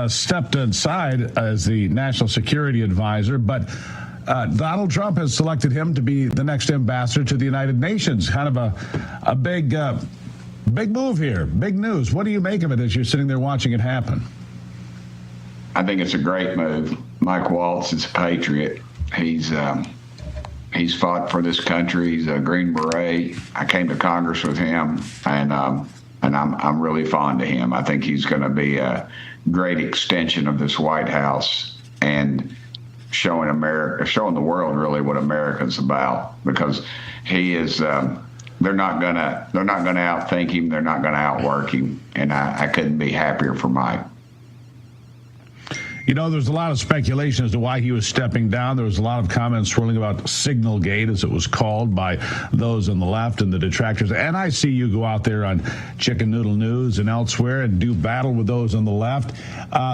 stepped aside as the national security advisor, but Donald Trump has selected him to be the next ambassador to the United Nations. Kind of a big move here, big news. What do you make of it as you're sitting there watching it happen? I think it's a great move. Mike Waltz is a patriot. He's fought for this country. He's a Green Beret. I came to Congress with him, and I'm really fond of him. I think he's going to be a great extension of this White House and showing the world really what America's about. Because he is, they're not gonna outthink him. They're not gonna outwork him, and I couldn't be happier for Mike. You know, there's a lot of speculation as to why he was stepping down. There was a lot of comments swirling about Signalgate, as it was called by those on the left and the detractors. And I see you go out there on Chicken Noodle News and elsewhere and do battle with those on the left.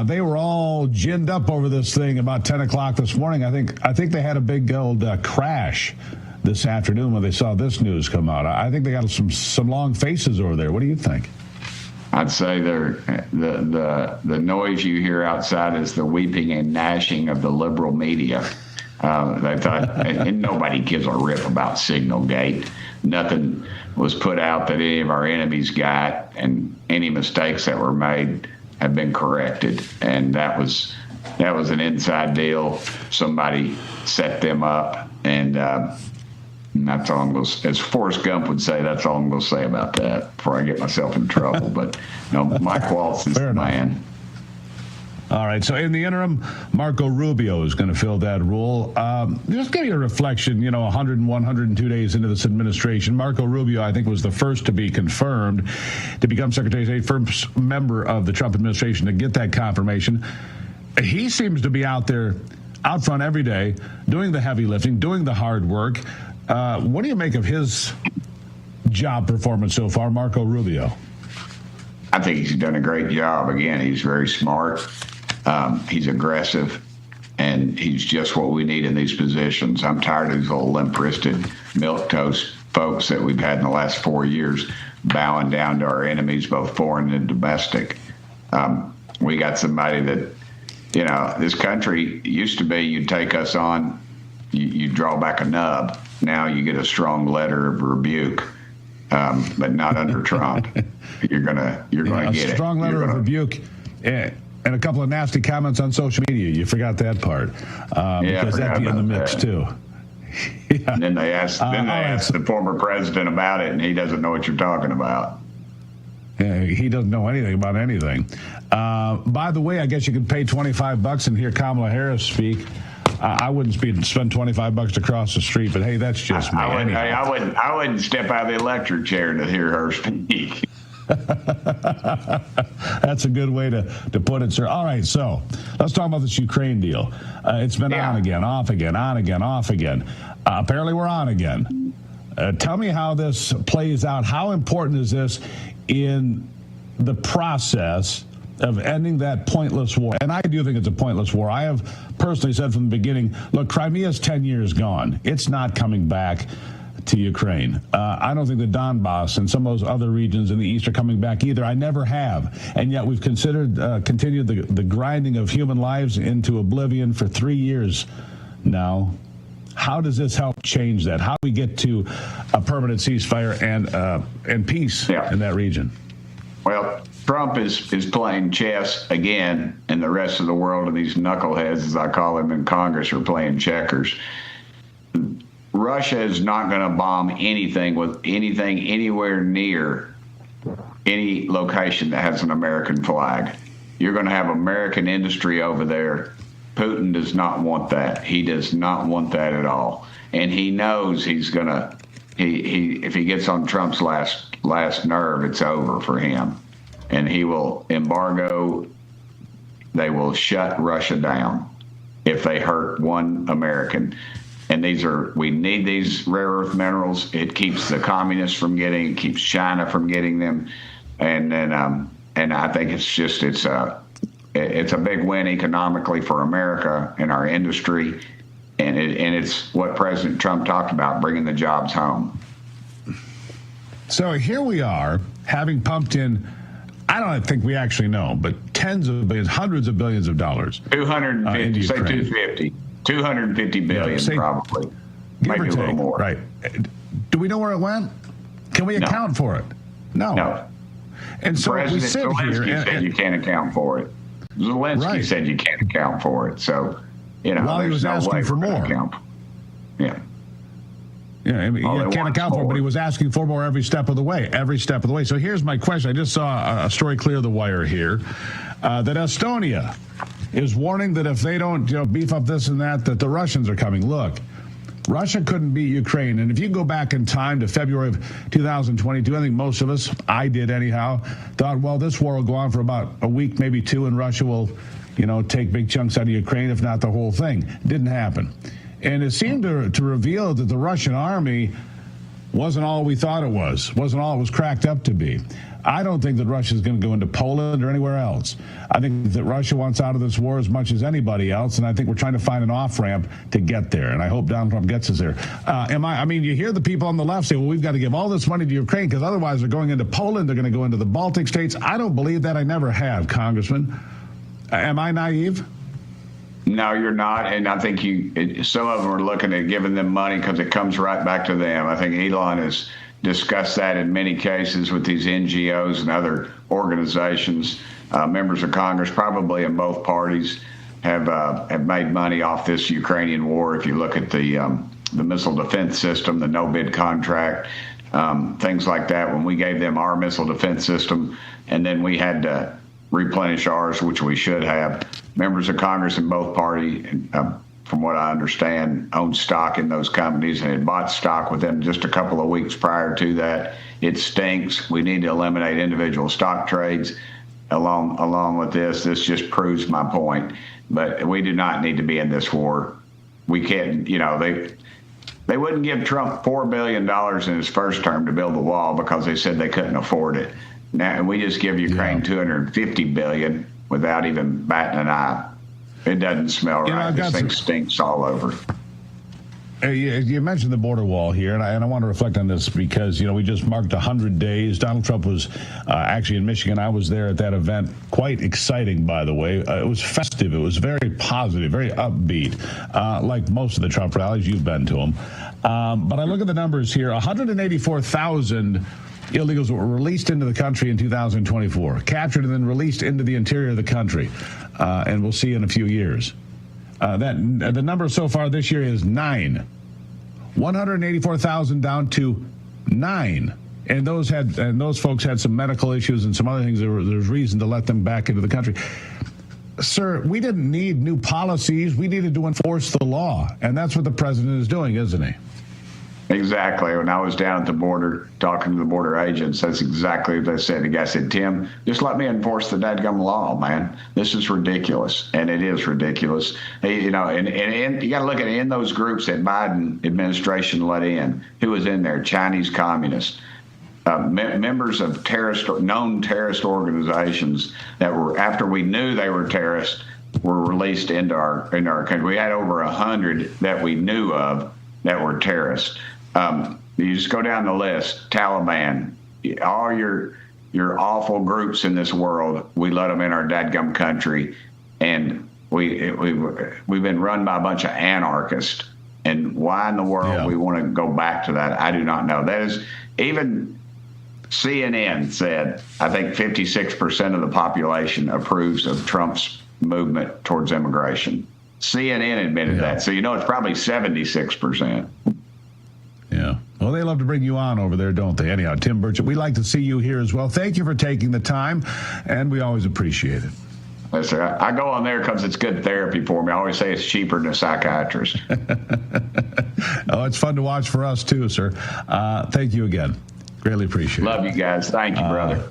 They were all ginned up over this thing about 10 o'clock this morning. I think they had a big old crash this afternoon when they saw this news come out. I think they got some long faces over there. What do you think? I'd say the noise you hear outside is the weeping and gnashing of the liberal media. They thought, and nobody gives a rip about Signalgate. Nothing was put out that any of our enemies got, and any mistakes that were made have been corrected. And that was an inside deal. Somebody set them up, and that's all I'm going to, as Forrest Gump would say, that's all I'm going to say about that before I get myself in trouble. But, Mike Waltz is the man. All right, so in the interim, Marco Rubio is going to fill that role. Just give you a reflection, 101, 102 days into this administration. Marco Rubio, I think, was the first to be confirmed to become Secretary of State, first member of the Trump administration to get that confirmation. He seems to be out there, out front every day, doing the heavy lifting, doing the hard work. What do you make of his job performance so far, Marco Rubio? I think he's done a great job. Again, he's very smart. He's aggressive, and he's just what we need in these positions. I'm tired of these little limp-wristed, milquetoast folks that we've had in the last 4 years bowing down to our enemies, both foreign and domestic. We got somebody that, this country used to be, you'd take us on, you draw back a nub. Now you get a strong letter of rebuke, but not under Trump. You're gonna get it. A strong letter of rebuke, and a couple of nasty comments on social media. You forgot that part, because that'd be in the mix too. Yeah. And then they asked the former president about it, and he doesn't know what you're talking about. Yeah, he doesn't know anything about anything. By the way, I guess you could pay $25 and hear Kamala Harris speak. I wouldn't spend $25 to cross the street, but hey, that's just me. I wouldn't step out of the electric chair to hear her speak. That's a good way to put it, sir. All right, so let's talk about this Ukraine deal. It's been on again, off again, on again, off again. Apparently we're on again. Tell me how this plays out. How important is this in the process of ending that pointless war? And I do think it's a pointless war. I have personally said from the beginning, look, Crimea's 10 years gone. It's not coming back to Ukraine. I don't think the Donbass and some of those other regions in the east are coming back either. I never have. And yet we've continued the grinding of human lives into oblivion for 3 years now. How does this help change that? How do we get to a permanent ceasefire and peace in that region? Well, Trump is playing chess again, and the rest of the world, and these knuckleheads, as I call them in Congress, are playing checkers. Russia is not going to bomb anything anywhere near any location that has an American flag. You're going to have American industry over there. Putin does not want that. He does not want that at all. And he knows he's going to, if he gets on Trump's last nerve, it's over for him. And he will embargo, they will shut Russia down if they hurt one American. And we need these rare earth minerals. It keeps the communists from getting, it keeps China from getting them. And then, and I think it's a big win economically for America and our industry. And it's what President Trump talked about, bringing the jobs home. So here we are, having pumped in I don't think we actually know, but tens of billions, hundreds of billions of dollars. 250, say 250. 250 billion, probably. Give or maybe a little more. Right. Do we know where it went? Can we account for it? No. And so President we sit Zelensky here said you can't account for it. Zelensky said you can't account for it. So, while he was asking for more. Yeah. Yeah, I mean, you can't account for it, but he was asking for more every step of the way. So here's my question. I just saw a story clear the wire here that Estonia is warning that if they don't beef up this and that the Russians are coming. Look, Russia couldn't beat Ukraine. And if you go back in time to February of 2022, I think most of us, I did anyhow, thought, well, this war will go on for about a week, maybe two, and Russia will, take big chunks out of Ukraine, if not the whole thing. Didn't happen. And it seemed to reveal that the Russian army wasn't all we thought it wasn't all it was cracked up to be. I don't think that Russia is going to go into Poland or anywhere else. I think that Russia wants out of this war as much as anybody else, and I think we're trying to find an off-ramp to get there, and I hope Donald Trump gets us there. You hear the people on the left say, well, we've got to give all this money to Ukraine because otherwise they're going into Poland, they're going to go into the Baltic states. I don't believe that. I never have, Congressman. Am I naive? No, you're not, and I think some of them are looking at giving them money because it comes right back to them. I think Elon has discussed that in many cases with these NGOs and other organizations. Members of Congress, probably in both parties, have made money off this Ukrainian war. If you look at the missile defense system, the no-bid contract, things like that, when we gave them our missile defense system, and then we had to replenish ours, which we should have. Members of Congress in both parties, from what I understand, owned stock in those companies and had bought stock within just a couple of weeks prior to that. It stinks. We need to eliminate individual stock trades along with this. This just proves my point. But we do not need to be in this war. We can't, they wouldn't give Trump $4 billion in his first term to build the wall because they said they couldn't afford it. Now we just give Ukraine $250 billion without even batting an eye. It doesn't smell right. This thing stinks all over. You mentioned the border wall here, and I want to reflect on this because, we just marked 100 days. Donald Trump was actually in Michigan. I was there at that event. Quite exciting, by the way. It was festive. It was very positive, very upbeat, like most of the Trump rallies. You've been to them. But I look at the numbers here. 184,000 illegals were released into the country in 2024, captured and then released into the interior of the country. And we'll see in a few years. The number so far this year is 9. 184,000 down to 9. And those folks had some medical issues and some other things. There's reason to let them back into the country. Sir, we didn't need new policies. We needed to enforce the law. And that's what the president is doing, isn't he? Exactly. When I was down at the border talking to the border agents, that's exactly what they said. The guy said, Tim, just let me enforce the dadgum law, man. This is ridiculous. And it is ridiculous. And you got to look at it in those groups that Biden administration let in. Who was in there? Chinese communists. Members of known terrorist organizations that were, after we knew they were terrorists, were released into our country. We had over 100 that we knew of that were terrorists. You just go down the list. Taliban, all your awful groups in this world, we let them in our dadgum country, and we've been run by a bunch of anarchists. And why in the world we want to go back to that, I do not know. That is, even CNN said, I think 56% of the population approves of Trump's movement towards immigration. CNN admitted that. So it's probably 76%. Yeah. Well, they love to bring you on over there, don't they? Anyhow, Tim Burchett, we like to see you here as well. Thank you for taking the time, and we always appreciate it. Yes, sir. I go on there because it's good therapy for me. I always say it's cheaper than a psychiatrist. Oh, it's fun to watch for us, too, sir. Thank you again. Greatly appreciate it. Love you guys. Thank you, brother.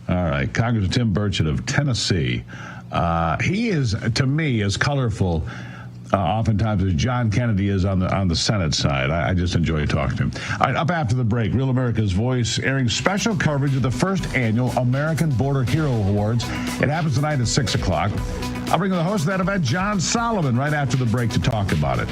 All right. Congressman Tim Burchett of Tennessee. He is, to me, as colorful oftentimes as John Kennedy is on the Senate side. I just enjoy talking to him. All right, up after the break, Real America's Voice airing special coverage of the first annual American Border Hero Awards. It happens tonight at 6 o'clock. I'll bring the host of that event, John Solomon, right after the break to talk about it.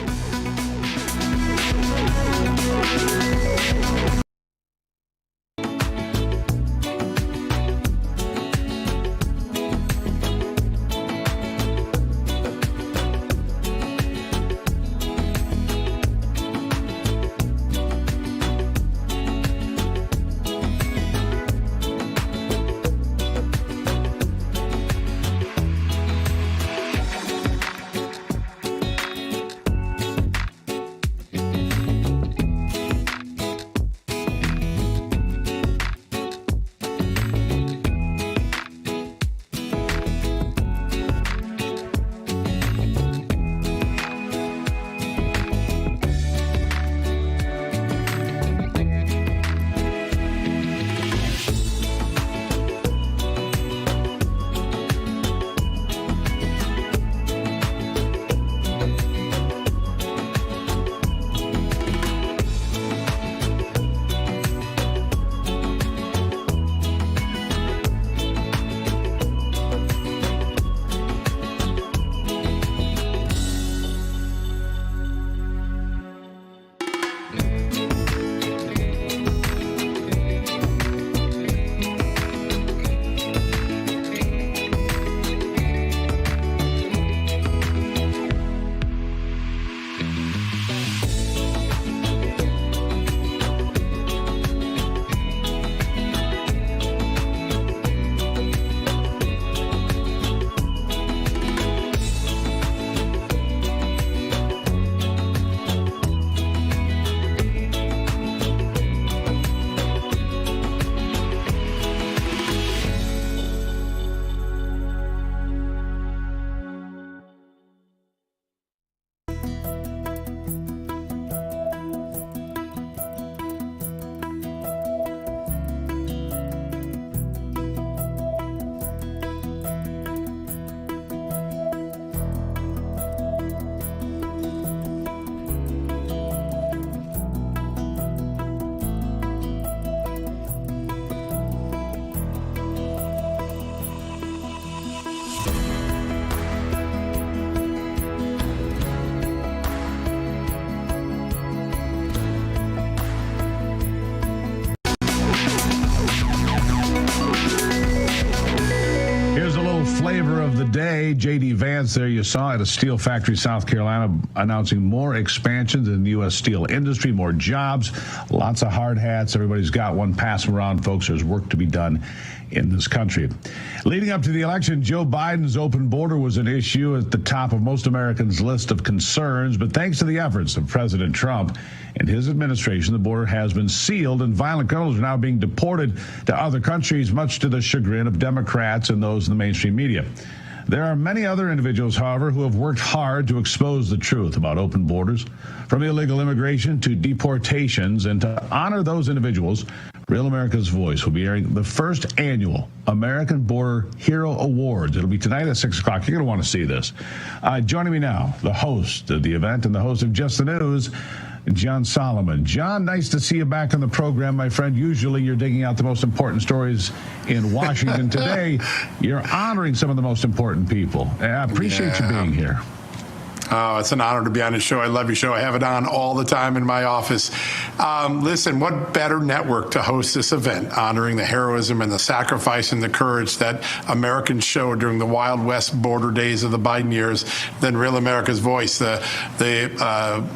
the day. J.D. Vance there you saw at a steel factory, South Carolina, announcing more expansions in the U.S. steel industry, more jobs, lots of hard hats. Everybody's got one. Pass them around, folks. There's work to be done in this country. Leading up to the election, Joe Biden's open border was an issue at the top of most Americans' list of concerns. But thanks to the efforts of President Trump and his administration, the border has been sealed, and violent criminals are now being deported to other countries, much to the chagrin of Democrats and those in the mainstream media. There are many other individuals, however, who have worked hard to expose the truth about open borders, from illegal immigration to deportations, and to honor those individuals. Real America's Voice will be airing the first annual American Border Hero Awards. It'll be tonight at 6 o'clock. You're going to want to see this. Joining me now, the host of the event and the host of Just the News, John Solomon. John, nice to see you back on the program, my friend. Usually you're digging out the most important stories in Washington. Today, you're honoring some of the most important people. I appreciate you being here. Oh, it's an honor to be on the show. I love your show. I have it on all the time in my office. Listen, what better network to host this event, honoring the heroism and the sacrifice and the courage that Americans showed during the Wild West border days of the Biden years than Real America's Voice, the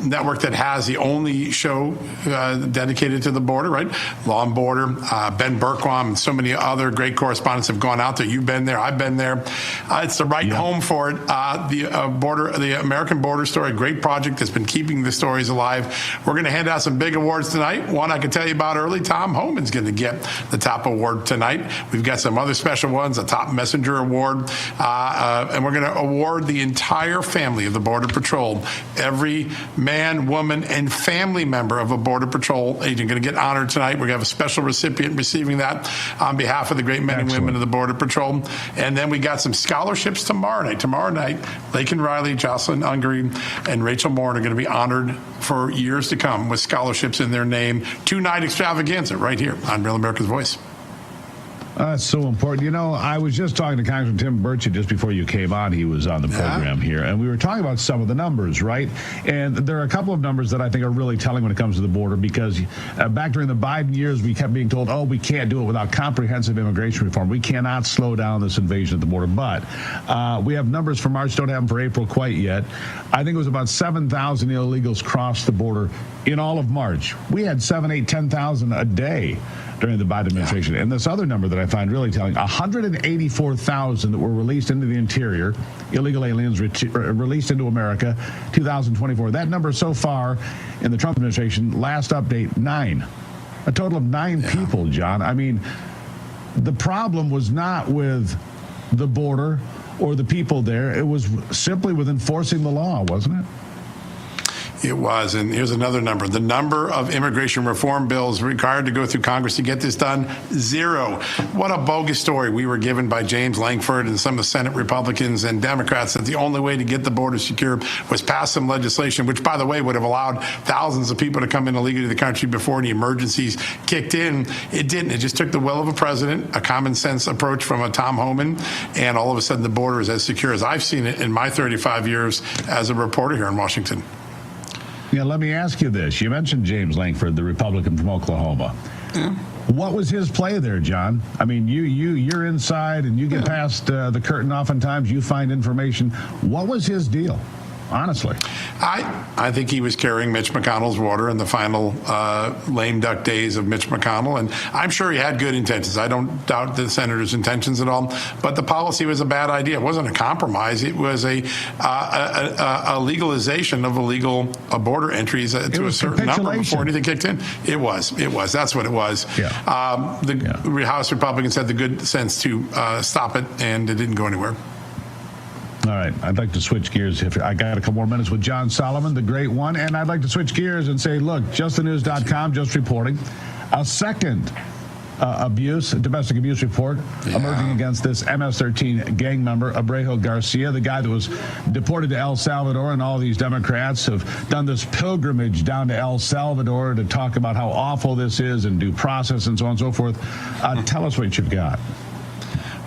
network that has the only show dedicated to the border, right? Law and Border, Ben Berquam, and so many other great correspondents have gone out there. You've been there. I've been there. It's the right home for it. The American Border Story, a great project that's been keeping the stories alive. We're going to hand out some big awards tonight. One I can tell you about early, Tom Homan's going to get the top award tonight. We've got some other special ones, a top messenger award, and we're going to award the entire family of the Border Patrol. Every man, woman, and family member of a Border Patrol agent going to get honored tonight. We're going to have a special recipient receiving that on behalf of the great men and women of the Border Patrol. And then we got some scholarships tomorrow night. Tomorrow night, Lakin Riley, Jocelyn Ungery, and Rachel Moore are going to be honored for years to come with scholarships in their name. Two-night extravaganza right here on Real America's Voice. That's so important. You know, I was just talking to Congressman Tim Burchett just before you came on. He was on the program here, and we were talking about some of the numbers, right? And there are a couple of numbers that I think are really telling when it comes to the border, because back during the Biden years, we kept being told, oh, we can't do it without comprehensive immigration reform. We cannot slow down this invasion at the border. But we have numbers for March, don't have them for April quite yet. I think it was about 7,000 illegals crossed the border in all of March. We had 7, 8, 10,000 a day during the Biden administration. And this other number that I find really telling, 184,000 that were released into the interior, illegal aliens released into America, 2024. That number so far in the Trump administration, last update, 9. A total of 9 people, John. I mean, the problem was not with the border or the people there. It was simply with enforcing the law, wasn't it? It was, and here's another number. The number of immigration reform bills required to go through Congress to get this done, 0. What a bogus story we were given by James Lankford and some of the Senate Republicans and Democrats that the only way to get the border secure was pass some legislation, which, by the way, would have allowed thousands of people to come in illegally to the country before any emergencies kicked in. It didn't. It just took the will of a president, a common sense approach from a Tom Homan, and all of a sudden the border is as secure as I've seen it in my 35 years as a reporter here in Washington. Yeah, let me ask you this. You mentioned James Lankford, the Republican from Oklahoma. Yeah. What was his play there, John? I mean, you're inside and you get past the curtain oftentimes. You find information. What was his deal? Honestly, I think he was carrying Mitch McConnell's water in the final lame duck days of Mitch McConnell, and I'm sure he had good intentions. I don't doubt the senator's intentions at all, but the policy was a bad idea. It wasn't a compromise. It was a legalization of illegal border entries to a certain number before anything kicked in. It was. That's what it was. Yeah. The House Republicans had the good sense to stop it, and it didn't go anywhere. All right, I'd like to switch gears. If I got a couple more minutes with John Solomon, the great one, and I'd like to switch gears and say, look, justthenews.com just reporting a second domestic abuse report emerging against this MS-13 gang member, Abrejo Garcia, the guy that was deported to El Salvador, and all these Democrats have done this pilgrimage down to El Salvador to talk about how awful this is and due process and so on and so forth. Tell us what you've got.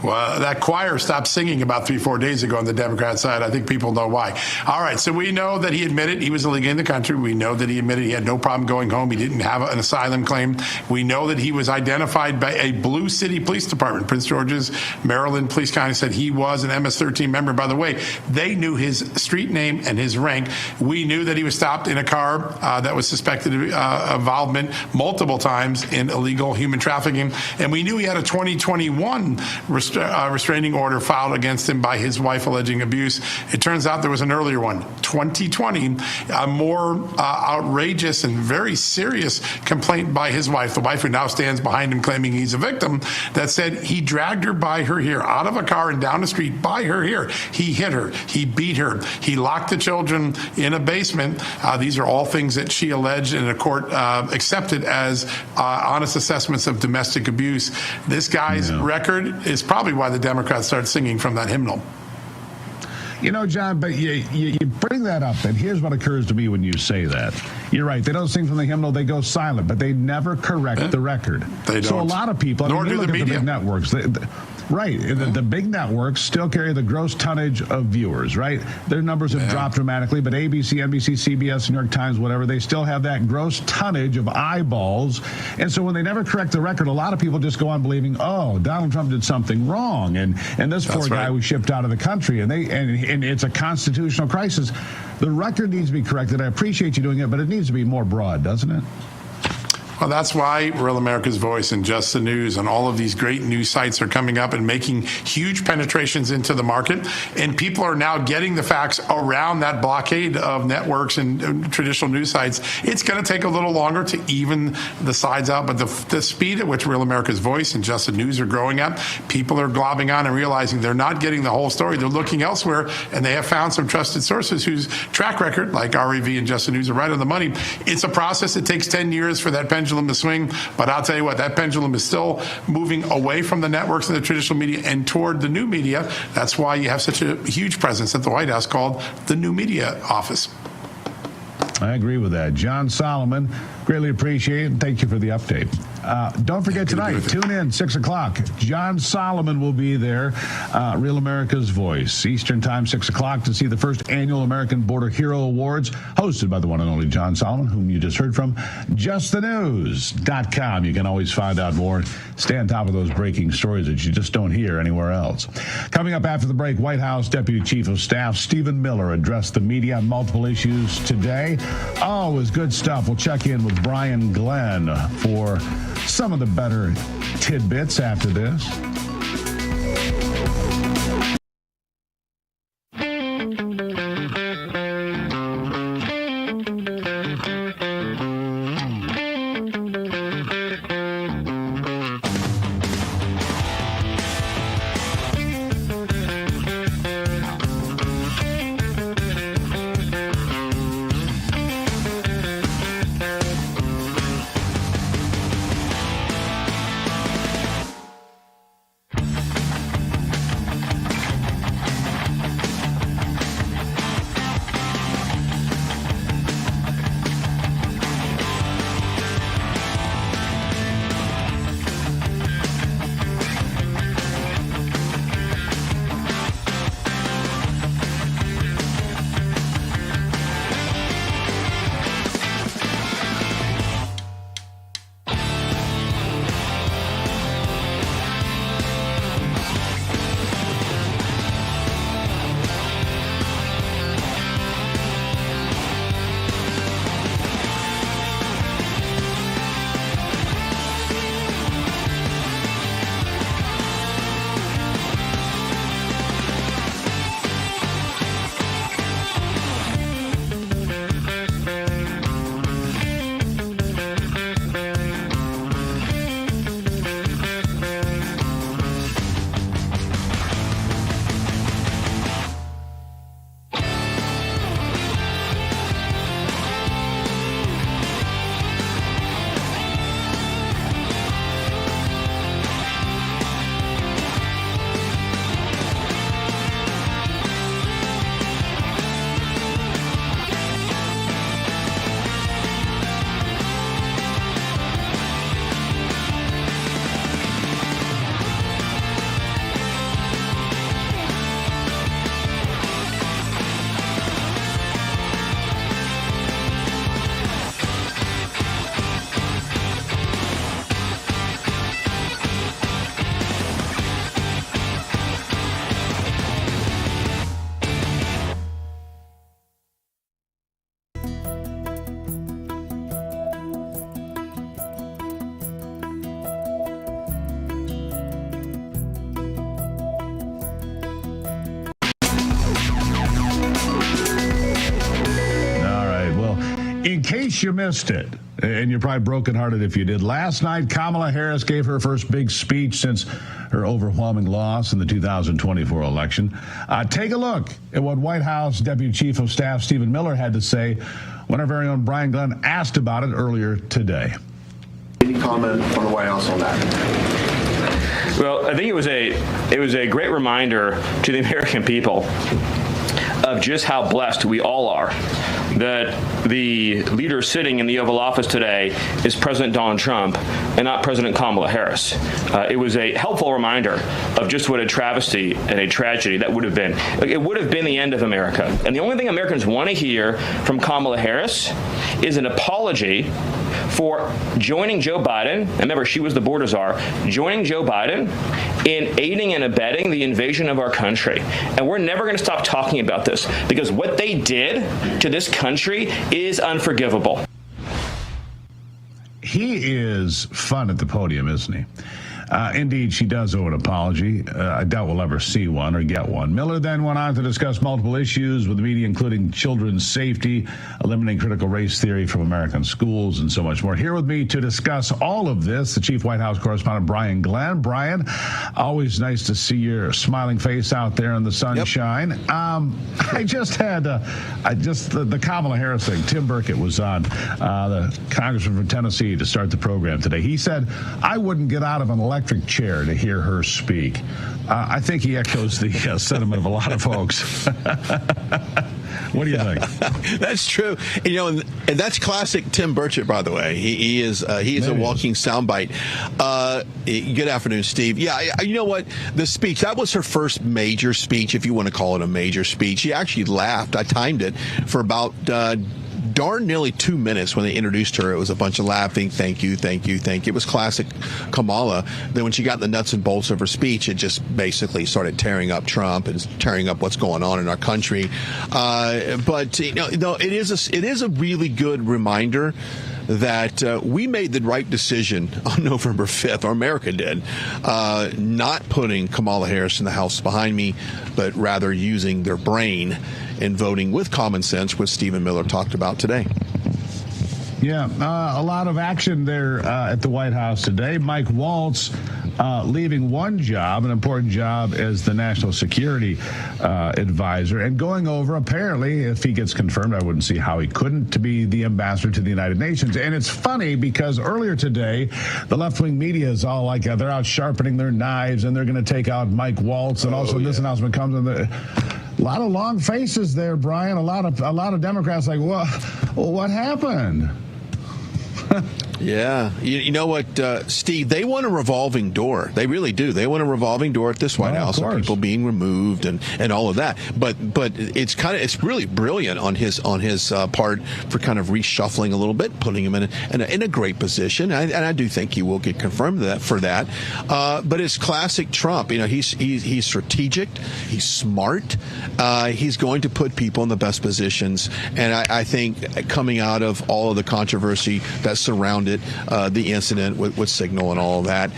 Well, that choir stopped singing about 3-4 days ago on the Democrat side. I think people know why. All right, so we know that he admitted he was illegally in the country. We know that he admitted he had no problem going home. He didn't have an asylum claim. We know that he was identified by a Blue City Police Department. Prince George's, Maryland Police County said he was an MS-13 member. By the way, they knew his street name and his rank. We knew that he was stopped in a car that was suspected of involvement multiple times in illegal human trafficking. And we knew he had a 2021 restraining order filed against him by his wife alleging abuse. It turns out there was an earlier one, 2020, a more outrageous and very serious complaint by his wife, the wife who now stands behind him claiming he's a victim, that said he dragged her by her hair out of a car and down the street by her hair. He hit her. He beat her. He locked the children in a basement. These are all things that she alleged and the court accepted as honest assessments of domestic abuse. This guy's record is probably why the Democrats started singing from that hymnal. You know, John, but you bring that up, and here's what occurs to me when you say that. You're right. They don't sing from the hymnal. They go silent, but they never correct the record. They don't. So a lot of people, Nor do the media. the big networks. Right. The big networks still carry the gross tonnage of viewers, right? Their numbers have dropped dramatically, but ABC, NBC, CBS, New York Times, whatever, they still have that gross tonnage of eyeballs. And so when they never correct the record, a lot of people just go on believing, oh, Donald Trump did something wrong. And this poor guy was shipped out of the country. And it's a constitutional crisis. The record needs to be corrected. I appreciate you doing it, but it needs to be more broad, doesn't it? Well, that's why Real America's Voice and Just the News and all of these great news sites are coming up and making huge penetrations into the market. And people are now getting the facts around that blockade of networks and traditional news sites. It's going to take a little longer to even the sides out, but the speed at which Real America's Voice and Just the News are growing up, people are globbing on and realizing they're not getting the whole story. They're looking elsewhere, and they have found some trusted sources whose track record, like REV and Just the News, are right on the money. It's a process. It takes 10 years for that pendulum to swing, but I'll tell you what, that pendulum is still moving away from the networks and the traditional media and toward the new media. That's why you have such a huge presence at the White House called the New Media Office. I agree with that. John Solomon, greatly appreciate it, and thank you for the update. Don't forget tonight, tune in, 6 o'clock. John Solomon will be there, Real America's Voice, Eastern Time, 6 o'clock, to see the first annual American Border Hero Awards, hosted by the one and only John Solomon, whom you just heard from. JustTheNews.com. You can always find out more. Stay on top of those breaking stories that you just don't hear anywhere else. Coming up after the break, White House Deputy Chief of Staff Stephen Miller addressed the media on multiple issues today. Oh, it was good stuff. We'll check in with Brian Glenn for some of the better tidbits after this. In case you missed it, and you're probably brokenhearted if you did, last night Kamala Harris gave her first big speech since her overwhelming loss in the 2024 election. Take a look at what White House Deputy Chief of Staff Stephen Miller had to say when our very own Brian Glenn asked about it earlier today. Any comment from the White House on that? Well, I think it was a great reminder to the American people of just how blessed we all are that the leader sitting in the Oval Office today is President Donald Trump and not President Kamala Harris. It was a helpful reminder of just what a travesty and a tragedy that would have been. It would have been the end of America. And the only thing Americans want to hear from Kamala Harris is an apology for joining Joe Biden, and remember, she was the border czar, joining Joe Biden in aiding and abetting the invasion of our country. And we're never going to stop talking about this because what they did to this country is unforgivable. He is fun at the podium, isn't he? Indeed, she does owe an apology. I doubt we'll ever see one or get one. Miller then went on to discuss multiple issues with the media, including children's safety, eliminating critical race theory from American schools, and so much more. Here with me to discuss all of this, the Chief White House Correspondent, Brian Glenn. Brian, always nice to see your smiling face out there in the sunshine. Yep. I just had the Kamala Harris thing. Tim Burkett was on, the congressman from Tennessee, to start the program today. He said, I wouldn't get out of an electric chair to hear her speak. I think he echoes the sentiment of a lot of folks. What do you think? That's true. And that's classic Tim Burchett, by the way. He is a walking soundbite. Good afternoon, Steve. Yeah, you know what? The speech, that was her first major speech, if you want to call it a major speech. She actually laughed. I timed it for about darn nearly 2 minutes when they introduced her. It was a bunch of laughing. Thank you, thank you, thank you. It was classic Kamala. Then when she got the nuts and bolts of her speech, it just basically started tearing up Trump and tearing up what's going on in our country. But it is a really good reminder that we made the right decision on November 5th, or America did, not putting Kamala Harris in the House behind me, but rather using their brain and voting with common sense, which Stephen Miller talked about today. Yeah, a lot of action there at the White House today. Mike Waltz leaving one job, an important job as the national security advisor, and going over, apparently, if he gets confirmed, I wouldn't see how he couldn't, to be the ambassador to the United Nations. And it's funny because earlier today, the left-wing media is all like, they're out sharpening their knives and they're going to take out Mike Waltz. And also this announcement comes in a lot of long faces there, Brian. A lot of Democrats like, well, what happened? Yeah. You know what, Steve, they want a revolving door. They really do. They want a revolving door at this White House of people being removed and all of that. But it's really brilliant on his part for kind of reshuffling a little bit, putting him in a great position. And I do think he will get confirmed for that. But it's classic Trump. He's strategic. He's smart. He's going to put people in the best positions. And I think coming out of all of the controversy that surrounded the incident with Signal and all of that,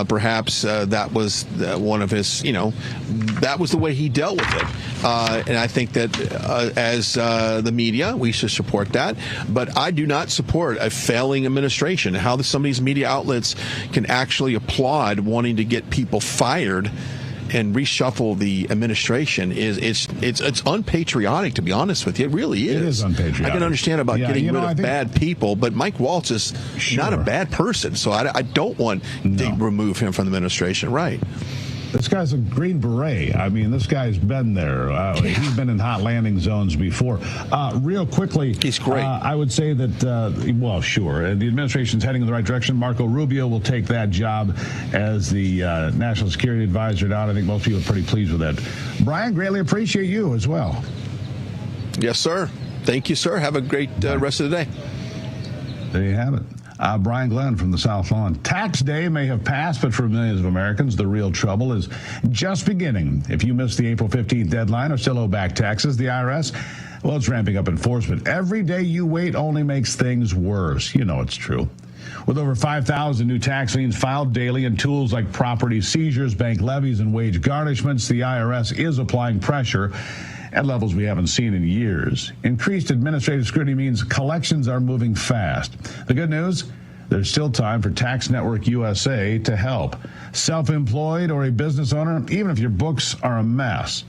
perhaps that was one of his, that was the way he dealt with it. And I think that as the media, we should support that. But I do not support a failing administration. How some of these media outlets can actually applaud wanting to get people fired and reshuffle the administration it's unpatriotic, to be honest with you. It really is. It is unpatriotic. I can understand about getting rid of bad people, but Mike Waltz is not a bad person, so I don't want to remove him from the administration. Right. This guy's a Green Beret. I mean, this guy's been there. He's been in hot landing zones before. Real quickly, he's great. I would say that, well, sure, the administration's heading in the right direction. Marco Rubio will take that job as the national security advisor now. I think most people are pretty pleased with that. Brian, greatly appreciate you as well. Yes, sir. Thank you, sir. Have a great rest of the day. There you have it. Brian Glenn from the South Lawn. Tax day may have passed, but for millions of Americans, the real trouble is just beginning. If you missed the April 15th deadline or still owe back taxes, the IRS, well, it's ramping up enforcement. Every day you wait only makes things worse. You know it's true. With over 5,000 new tax liens filed daily and tools like property seizures, bank levies, and wage garnishments, the IRS is applying pressure. at levels we haven't seen in years. Increased administrative scrutiny means collections are moving fast. The good news? There's still time for Tax Network USA to help. Self-employed or a business owner, even if your books are a mess,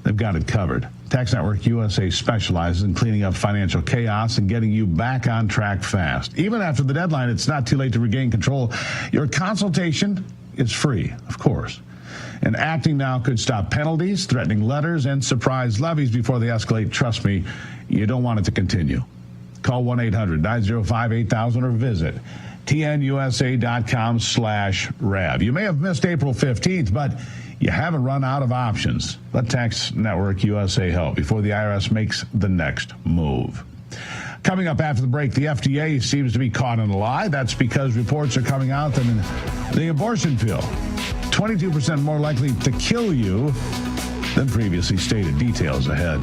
they've got it covered. Tax Network USA specializes in cleaning up financial chaos and getting you back on track fast. Even after the deadline, it's not too late to regain control. Your consultation is free, of course. And acting now could stop penalties, threatening letters, and surprise levies before they escalate. Trust me, you don't want it to continue. Call 1-800-905-8000 or visit tnusa.com/RAB. You may have missed April 15th, but you haven't run out of options. Let Tax Network USA help before the IRS makes the next move. Coming up after the break, the FDA seems to be caught in a lie. That's because reports are coming out that the abortion pill, 22% more likely to kill you than previously stated. Details ahead.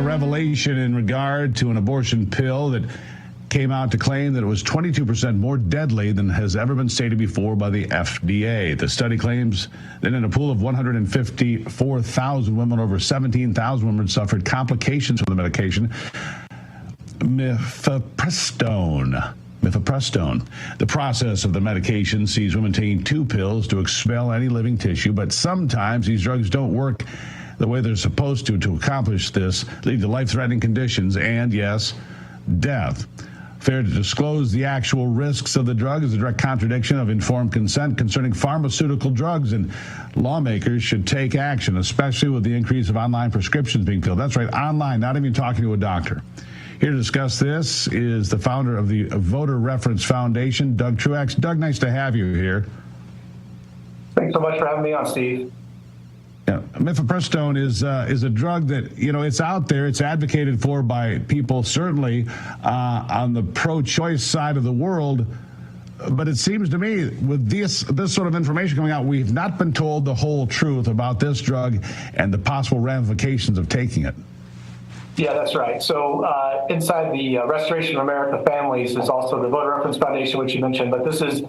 Revelation in regard to an abortion pill that came out to claim that it was 22% more deadly than has ever been stated before by the FDA. The study claims that in a pool of 154,000 women, over 17,000 women suffered complications from the medication mifepristone. The process of the medication sees women taking 2 pills to expel any living tissue, but sometimes these drugs don't work the way they're supposed to accomplish this, lead to life-threatening conditions and, yes, death. Fair to disclose the actual risks of the drug is a direct contradiction of informed consent concerning pharmaceutical drugs, and lawmakers should take action, especially with the increase of online prescriptions being filled. That's right, online, not even talking to a doctor. Here to discuss this is the founder of the Voter Reference Foundation, Doug Truax. Doug, nice to have you here. Thanks so much for having me on, Steve. Yeah, mifepristone is a drug that, it's out there. It's advocated for by people certainly on the pro-choice side of the world. But it seems to me with this sort of information coming out, we've not been told the whole truth about this drug and the possible ramifications of taking it. Yeah, that's right. So inside the Restoration of America Families is also the Voter Reference Foundation, which you mentioned, but this is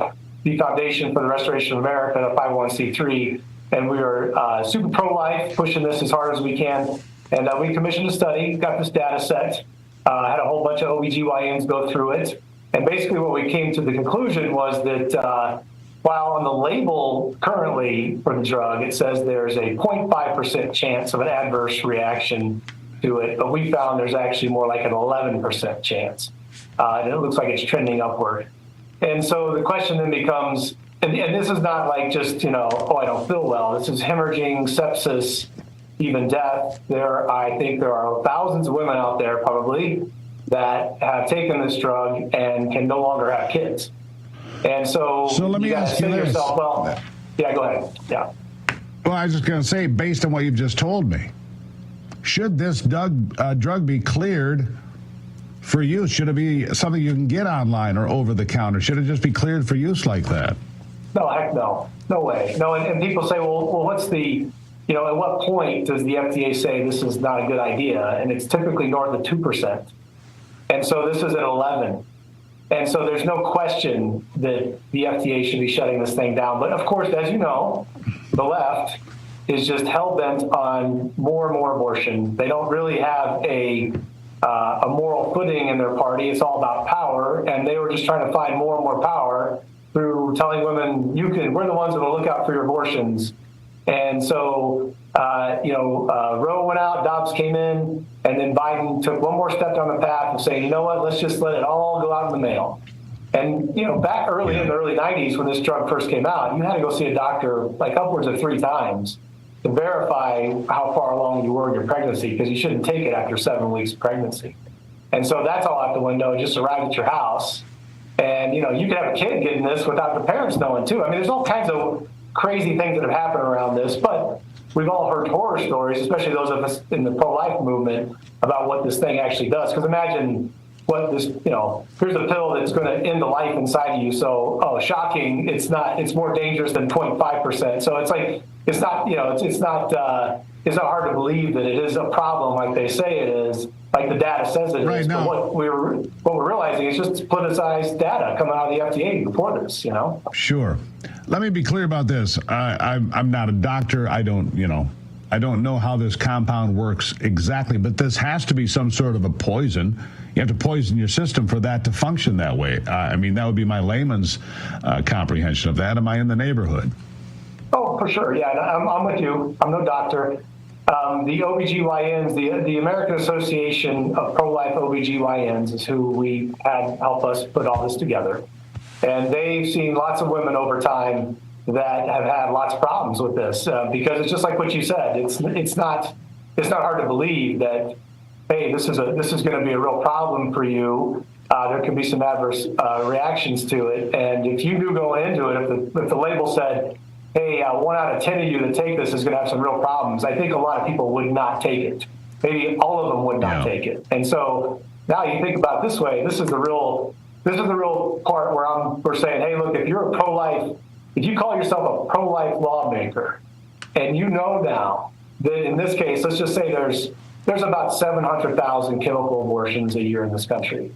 the Foundation for the Restoration of America, a 501c3, and we are super pro-life, pushing this as hard as we can. And we commissioned a study, got this data set, had a whole bunch of OBGYNs go through it, and basically what we came to the conclusion was that while on the label currently for the drug, it says there's a 0.5% chance of an adverse reaction to it, but we found there's actually more like an 11% chance. And it looks like it's trending upward. And so the question then becomes, and this is not like just, oh, I don't feel well. This is hemorrhaging, sepsis, even death. I think there are thousands of women out there probably that have taken this drug and can no longer have kids. And so let me ask you this. Yourself, well, yeah, go ahead. Yeah. Well, I was just going to say, based on what you've just told me, should this drug be cleared for use? Should it be something you can get online or over the counter? Should it just be cleared for use like that? No, heck no. No way. No, and people say, well, what's the, at what point does the FDA say this is not a good idea? And it's typically north of 2%. And so this is at 11. And so there's no question that the FDA should be shutting this thing down. But of course, as you know, the left is just hell-bent on more and more abortion. They don't really have a moral footing in their party. It's all about power, and they were just trying to find more and more power through telling women, we're the ones that will look out for your abortions. And so, Roe went out, Dobbs came in, and then Biden took one more step down the path of saying, you know what, let's just let it all go out in the mail. And, back early in the early 90s when this drug first came out, you had to go see a doctor like upwards of 3 times to verify how far along you were in your pregnancy, because you shouldn't take it after 7 weeks of pregnancy. And so that's all out the window. It just arrived at your house. And, you could have a kid getting this without the parents knowing, too. I mean, there's all kinds of crazy things that have happened around this, but we've all heard horror stories, especially those of us in the pro-life movement, about what this thing actually does. Because imagine what this, here's a pill that's going to end the life inside of you. So, shocking. It's more dangerous than 0.5%. So it's like, it's not hard to believe that it is a problem like they say it is, like the data says it is. Now, but what we're realizing is just politicized data coming out of the FDA before this, Sure. Let me be clear about this. I'm not a doctor. I don't know how this compound works exactly, but this has to be some sort of a poison. You have to poison your system for that to function that way. That would be my layman's comprehension of that. Am I in the neighborhood? Oh, for sure. Yeah, I'm with you. I'm no doctor. The OBGYNs, the American Association of Pro-Life OBGYNs is who we had help us put all this together. And they've seen lots of women over time that have had lots of problems with this because it's just like what you said. It's not hard to believe that, hey, this is going to be a real problem for you. There can be some adverse reactions to it. And if you knew going into it, if the label said, hey, 1 out of 10 of you that take this is going to have some real problems, I think a lot of people would not take it. Maybe all of them would not take it. And so now you think about it this way, this is the real part where we're saying, hey, look, if you're a pro-life, if you call yourself a pro-life lawmaker, and you know now that in this case, let's just say there's about 700,000 chemical abortions a year in this country.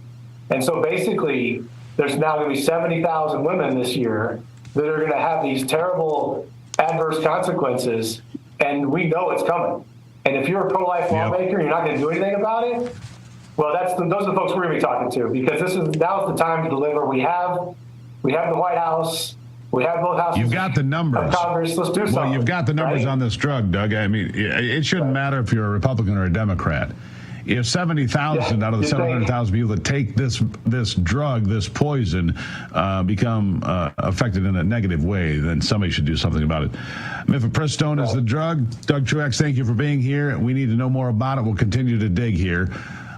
And so basically, there's now going to be 70,000 women this year that are going to have these terrible adverse consequences, and we know it's coming. And if you're a pro-life lawmaker and you're not going to do anything about it, well, those are the folks we're going to be talking to, because now's the time to deliver. We have the White House. We have both houses. You've got the numbers. Of Congress. Let's do something. Well, you've got the numbers right? on this drug, Doug. It shouldn't matter if you're a Republican or a Democrat. If 70,000 out of the 700,000 people that take this drug, this poison, become affected in a negative way, then somebody should do something about it. Mifepristone is the drug. Doug Truex, thank you for being here. We need to know more about it. We'll continue to dig here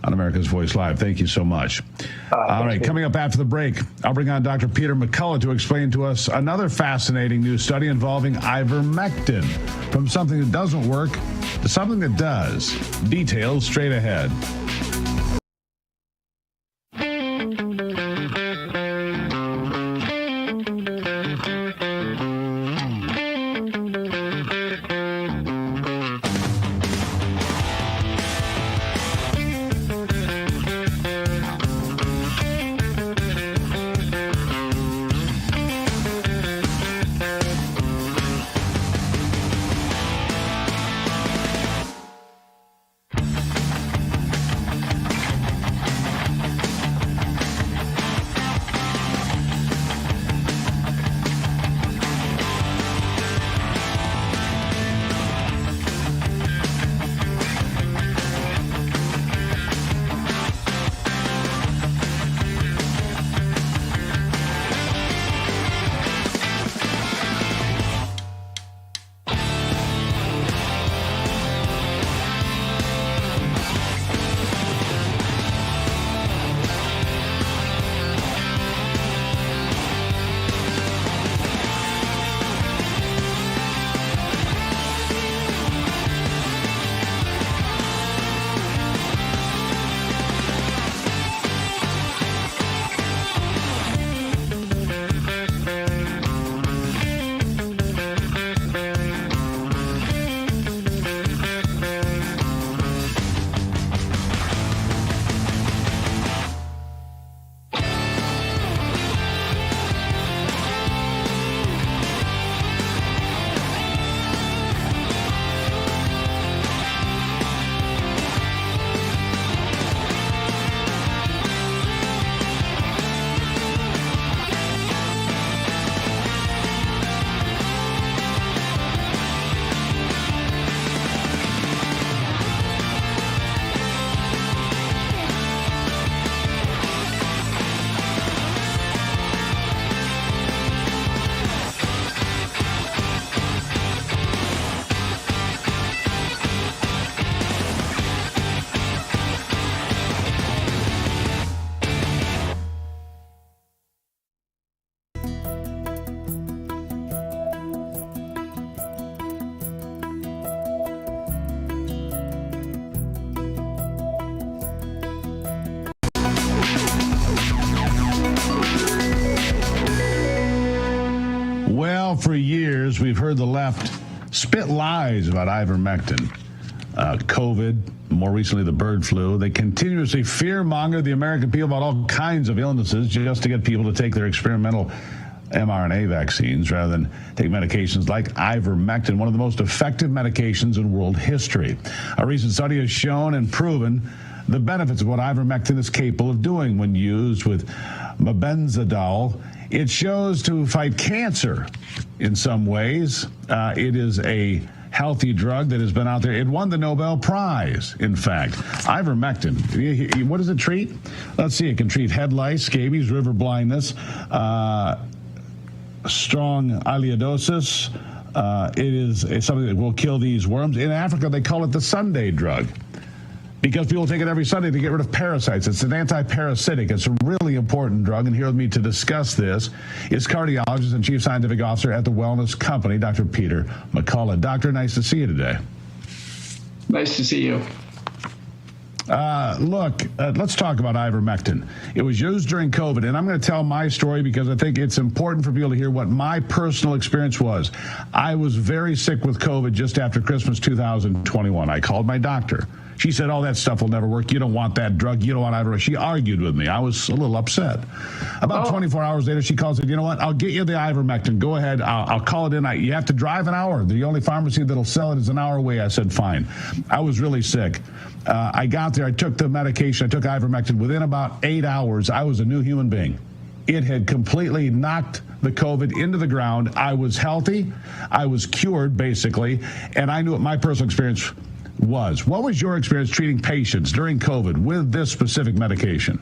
on America's Voice Live. Thank you so much. All right, coming up after the break, I'll bring on Dr. Peter McCullough to explain to us another fascinating new study involving ivermectin, from something that doesn't work to something that does. Details straight ahead. Well, for years, we've heard the left spit lies about ivermectin, COVID, more recently the bird flu. They continuously fear-monger the American people about all kinds of illnesses just to get people to take their experimental mRNA vaccines rather than take medications like ivermectin, one of the most effective medications in world history. A recent study has shown and proven the benefits of what ivermectin is capable of doing when used with mebendazole. It shows to fight cancer in some ways. It is a healthy drug that has been out there. It won the Nobel Prize, in fact. Ivermectin, what does it treat? Let's see, it can treat head lice, scabies, river blindness, strong ileodosis. It is something that will kill these worms. In Africa, they call it the Sunday drug, because people take it every Sunday to get rid of parasites. It's an anti-parasitic. It's a really important drug. And here with me to discuss this is cardiologist and chief scientific officer at the Wellness Company, Dr. Peter McCullough. Doctor, nice to see you today. Nice to see you. Let's talk about ivermectin. It was used during COVID, and I'm going to tell my story because I think it's important for people to hear what my personal experience was. I was very sick with COVID just after Christmas 2021. I called my doctor. She said, "Oh, that stuff will never work. You don't want that drug. You don't want ivermectin." She argued with me. I was a little upset. About 24 hours later, she calls and said, "You know what? I'll get you the ivermectin. Go ahead. I'll call it in. You have to drive an hour. The only pharmacy that'll sell it is an hour away." I said, "Fine." I was really sick. I got there. I took the medication. I took ivermectin. Within about 8 hours, I was a new human being. It had completely knocked the COVID into the ground. I was healthy. I was cured, basically. And I knew what my personal experience was. What was your experience treating patients during COVID with this specific medication?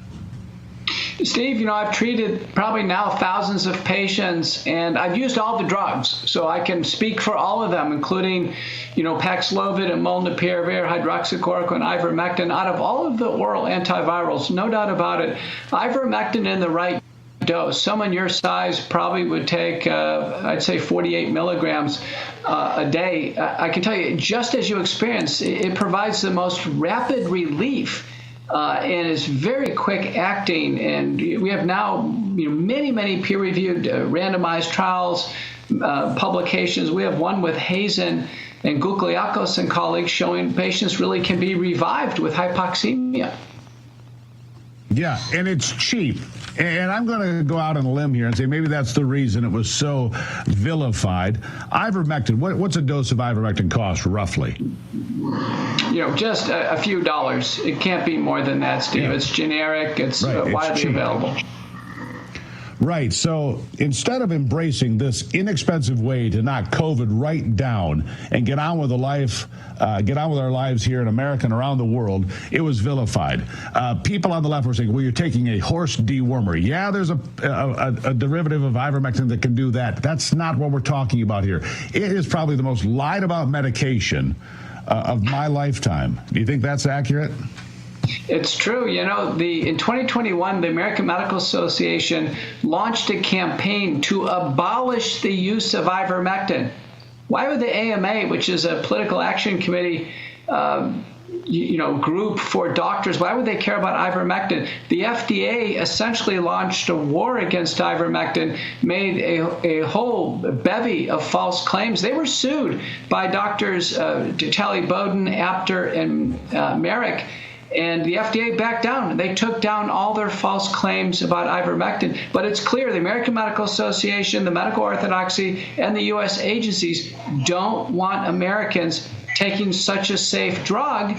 Steve, I've treated probably now thousands of patients, and I've used all the drugs, so I can speak for all of them, including, Paxlovid and molnupiravir, hydroxychloroquine, ivermectin. Out of all of the oral antivirals, no doubt about it, ivermectin in the right dose. Someone your size probably would take, I'd say 48 milligrams a day. I can tell you, just as you experience, it provides the most rapid relief and is very quick acting. And we have now many peer-reviewed randomized trials, publications. We have one with Hazen and Gougliakos and colleagues showing patients really can be revived with hypoxemia. Yeah, and it's cheap. And I'm going to go out on a limb here and say maybe that's the reason it was so vilified. Ivermectin, what's a dose of ivermectin cost roughly? Just a few dollars. It can't be more than that, Steve. Yeah. It's generic. It's widely available. Right. So instead of embracing this inexpensive way to knock COVID right down and get on with our lives here in America and around the world, it was vilified. People on the left were saying, well, you're taking a horse dewormer. Yeah, there's a derivative of ivermectin that can do that. That's not what we're talking about here. It is probably the most lied about medication of my lifetime. Do you think that's accurate? It's true. In 2021, the American Medical Association launched a campaign to abolish the use of ivermectin. Why would the AMA, which is a political action committee, group for doctors, why would they care about ivermectin? The FDA essentially launched a war against ivermectin, made a whole bevy of false claims. They were sued by doctors Talley Bowden, Apter, and Merrick. And the FDA backed down. They took down all their false claims about ivermectin. But it's clear the American Medical Association, the Medical Orthodoxy, and the U.S. agencies don't want Americans taking such a safe drug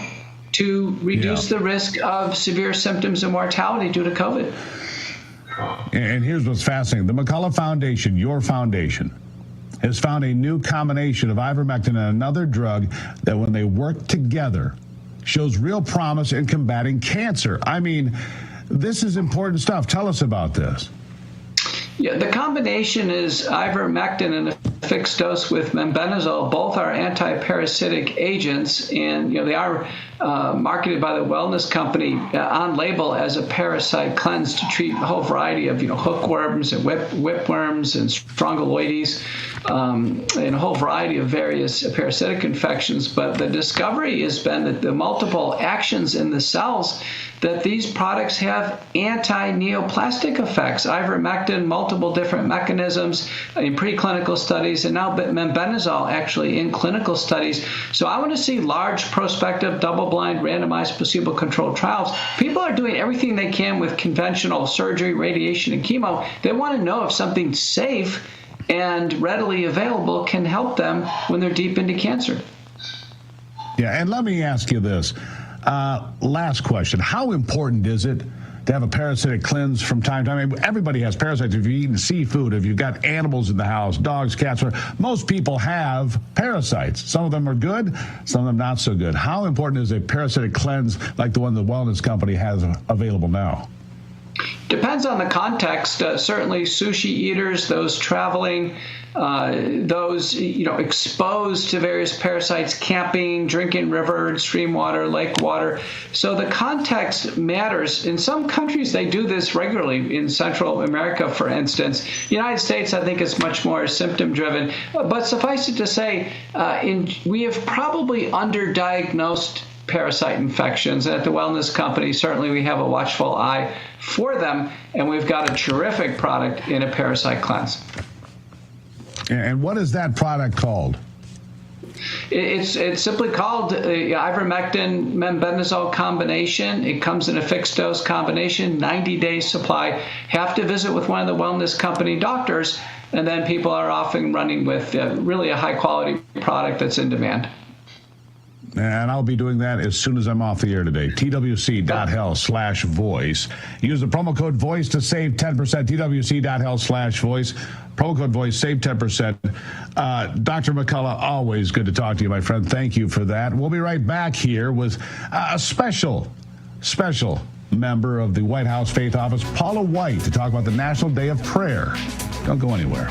to reduce the risk of severe symptoms and mortality due to COVID. And here's what's fascinating. The McCullough Foundation, your foundation, has found a new combination of ivermectin and another drug that when they work together shows real promise in combating cancer. I mean, this is important stuff. Tell us about this. Yeah, the combination is ivermectin in a fixed dose with mebendazole. Both are anti-parasitic agents, and they are marketed by the Wellness Company on label as a parasite cleanse to treat a whole variety of hookworms and whipworms and strongyloides and a whole variety of various parasitic infections. But the discovery has been that the multiple actions in the cells that these products have anti-neoplastic effects. Ivermectin, multiple different mechanisms in preclinical studies, and now mebendazole actually in clinical studies. So I want to see large prospective double-blind randomized placebo-controlled trials. People are doing everything they can with conventional surgery, radiation, and chemo. They want to know if something safe and readily available can help them when they're deep into cancer. Yeah, and let me ask you this. Last question. How important is it to have a parasitic cleanse from time to time? I mean, everybody has parasites. If you're eating seafood, if you've got animals in the house, dogs, cats, most people have parasites. Some of them are good, some of them not so good. How important is a parasitic cleanse like the one the Wellness Company has available now? Depends on the context. Certainly sushi eaters, those traveling, those exposed to various parasites, camping, drinking river and stream water, lake water. So the context matters. In some countries, they do this regularly. In Central America, for instance. United States, I think, is much more symptom-driven. But suffice it to say, we have probably underdiagnosed parasite infections. And at the Wellness Company, certainly we have a watchful eye for them, and we've got a terrific product in a parasite cleanse. And what is that product called? It's simply called Ivermectin mebendazole combination. It comes in a fixed dose combination, 90-day supply. Have to visit with one of the Wellness Company doctors, and then people are often running with really a high-quality product that's in demand. And I'll be doing that as soon as I'm off the air today. twc.health/voice. Use the promo code VOICE to save 10%. twc.health/voice. Promo code VOICE, save 10%. Dr. McCullough, always good to talk to you, my friend. Thank you for that. We'll be right back here with a special member of the White House Faith Office, Paula White, to talk about the National Day of Prayer. Don't go anywhere.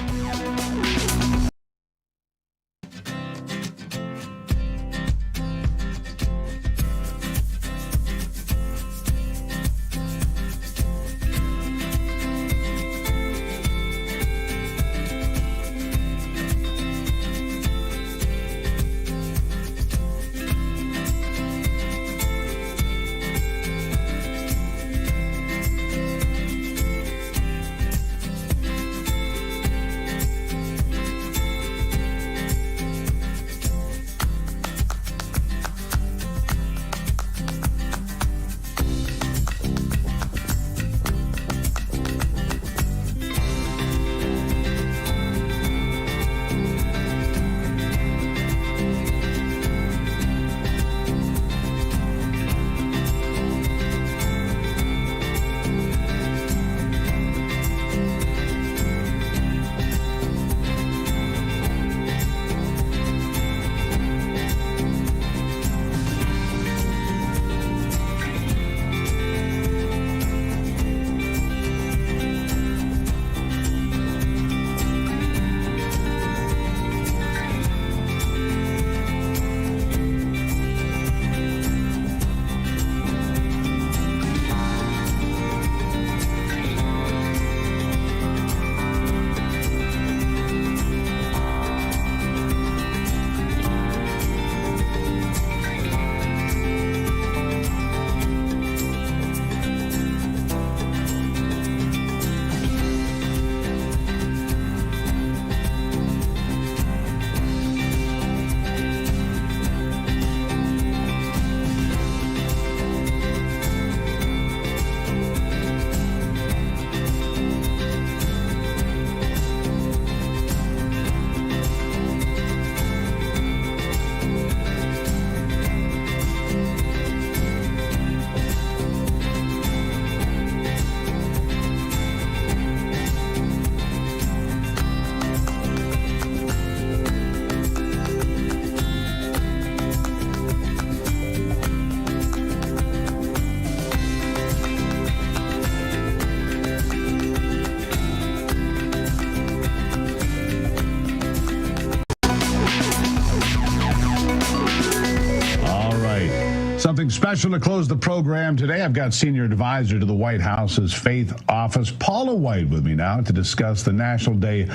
Something special to close the program today. I've got Senior Advisor to the White House's Faith Office, Paula White, with me now to discuss the National Day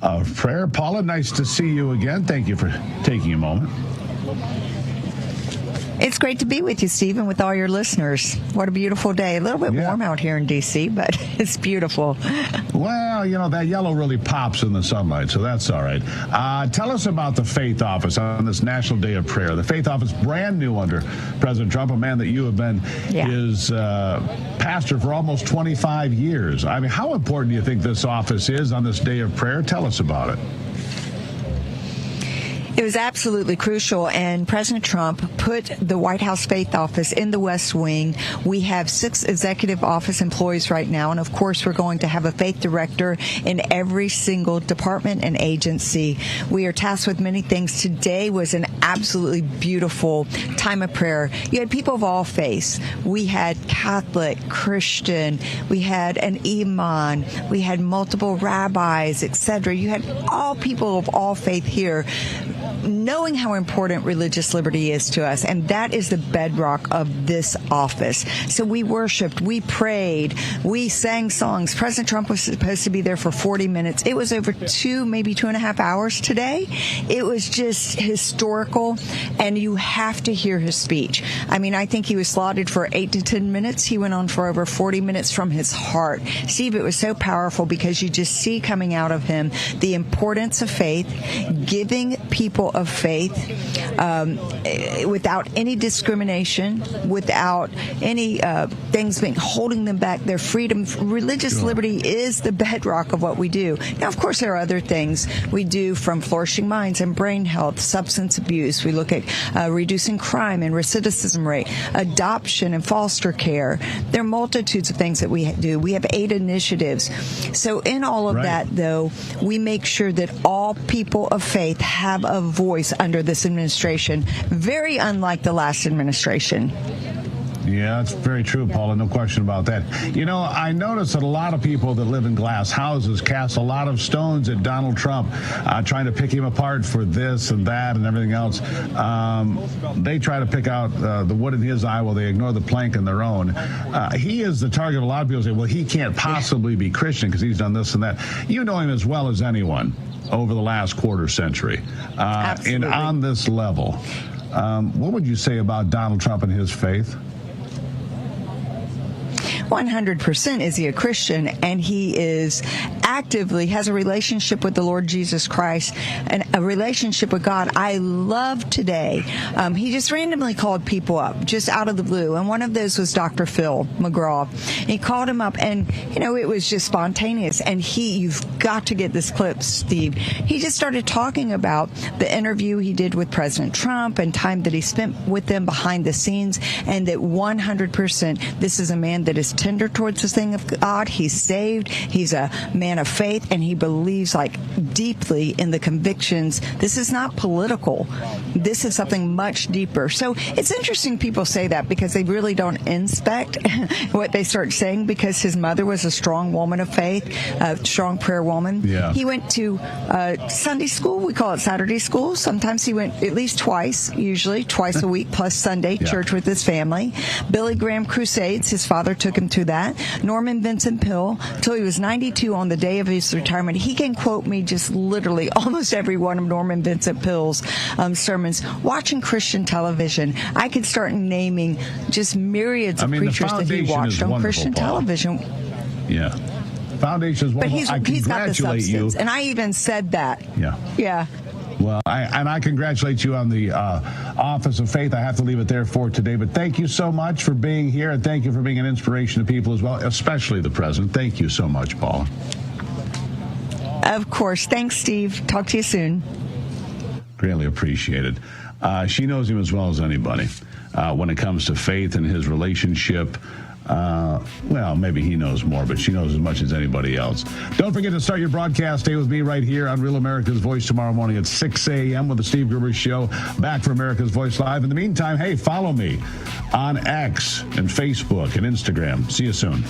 of Prayer. Paula, nice to see you again. Thank you for taking a moment. It's great to be with you, Stephen, with all your listeners. What a beautiful day. A little bit warm out here in D.C., but it's beautiful. Well, that yellow really pops in the sunlight, so that's all right. Tell us about the Faith Office on this National Day of Prayer. The Faith Office, brand new under President Trump, a man that you have been his pastor for almost 25 years. I mean, how important do you think this office is on this Day of Prayer? Tell us about it. It was absolutely crucial, and President Trump put the White House Faith Office in the West Wing. We have 6 executive office employees right now, and of course we're going to have a faith director in every single department and agency. We are tasked with many things. Today was an absolutely beautiful time of prayer. You had people of all faiths. We had Catholic, Christian, we had an imam, we had multiple rabbis, etc. You had all people of all faith here, knowing how important religious liberty is to us, and that is the bedrock of this office. So we worshiped, we prayed, we sang songs. President Trump was supposed to be there for 40 minutes. It was over 2, maybe 2.5 hours today. It was just historical, and you have to hear his speech. I mean, I think he was slotted for 8 to 10 minutes. He went on for over 40 minutes from his heart. Steve, it was so powerful because you just see coming out of him the importance of faith, giving people of faith without any discrimination, without any things holding them back, their freedom. Religious liberty is the bedrock of what we do. Now, of course, there are other things we do, from flourishing minds and brain health, substance abuse. We look at reducing crime and recidivism rate, adoption and foster care. There are multitudes of things that we do. We have 8 initiatives. So in all of that, though, we make sure that all people of faith have a voice under this administration, very unlike the last administration. Yeah, that's very true, Paula. No question about that. I noticed that a lot of people that live in glass houses cast a lot of stones at Donald Trump, trying to pick him apart for this and that and everything else. They try to pick out the wood in his eye while they ignore the plank in their own. He is the target of a lot of people who say, well, he can't possibly be Christian because he's done this and that. You know him as well as anyone over the last quarter century. And on this level, what would you say about Donald Trump and his faith? 100% is he a Christian, and he is actively has a relationship with the Lord Jesus Christ and a relationship with God. I love today. He just randomly called people up just out of the blue, and one of those was Dr. Phil McGraw. He called him up, and it was just spontaneous. And you've got to get this clip, Steve. He just started talking about the interview he did with President Trump and time that he spent with them behind the scenes, and that 100% this is a man that is tender towards the thing of God. He's saved. He's a man of faith, and he believes deeply in the convictions. This is not political. This is something much deeper. So it's interesting people say that because they really don't inspect what they start saying, because his mother was a strong woman of faith, a strong prayer woman. Yeah. He went to Sunday school. We call it Saturday school. Sometimes he went at least twice, usually twice a week plus Sunday church with his family. Billy Graham Crusades, his father took him to that. Norman Vincent Peale, till he was 92 on the day of his retirement. He can quote me just literally almost every one of Norman Vincent Peale's sermons. Watching Christian television, I could start naming just myriads of preachers that he watched on Christian television. Yeah. Foundation is wonderful. But he's got the substance, and I even said that. Yeah. Well, I congratulate you on the Office of Faith. I have to leave it there for today. But thank you so much for being here, and thank you for being an inspiration to people as well, especially the president. Thank you so much, Paula. Of course. Thanks, Steve. Talk to you soon. Greatly appreciated. She knows him as well as anybody when it comes to faith and his relationship. Well, maybe he knows more, but she knows as much as anybody else. Don't forget to start your broadcast day with me right here on Real America's Voice tomorrow morning at 6 a.m. with the Steve Gruber Show, back for America's Voice Live. In the meantime, hey, follow me on X and Facebook and Instagram. See you soon.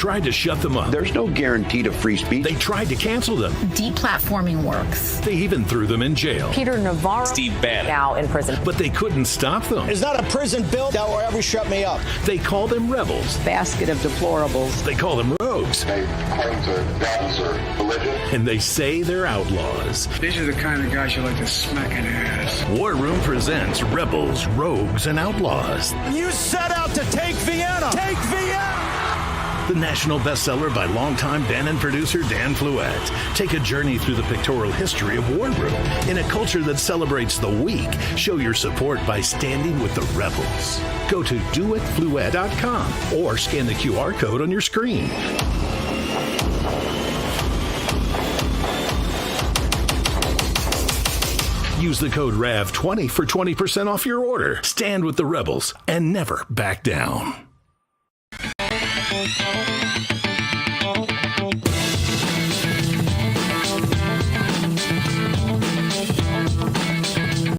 tried to shut them up. There's no guarantee to free speech. They tried to cancel them. Deplatforming works. They even threw them in jail. Peter Navarro, Steve Bannon, now in prison. But they couldn't stop them. There's not a prison bill that will ever shut me up. They call them rebels. Basket of deplorables. They call them rogues. They claim to guns or religion. And they say they're outlaws. These are the kind of guys you like to smack in the ass. War Room presents Rebels, Rogues, and Outlaws. You set out to take Vienna. Take Vienna! The national bestseller by longtime Bannon producer Dan Fluette. Take a journey through the pictorial history of War Room in a culture that celebrates the weak. Show your support by standing with the rebels. Go to doitfluette.com or scan the QR code on your screen. Use the code RAV20 for 20% off your order. Stand with the rebels and never back down.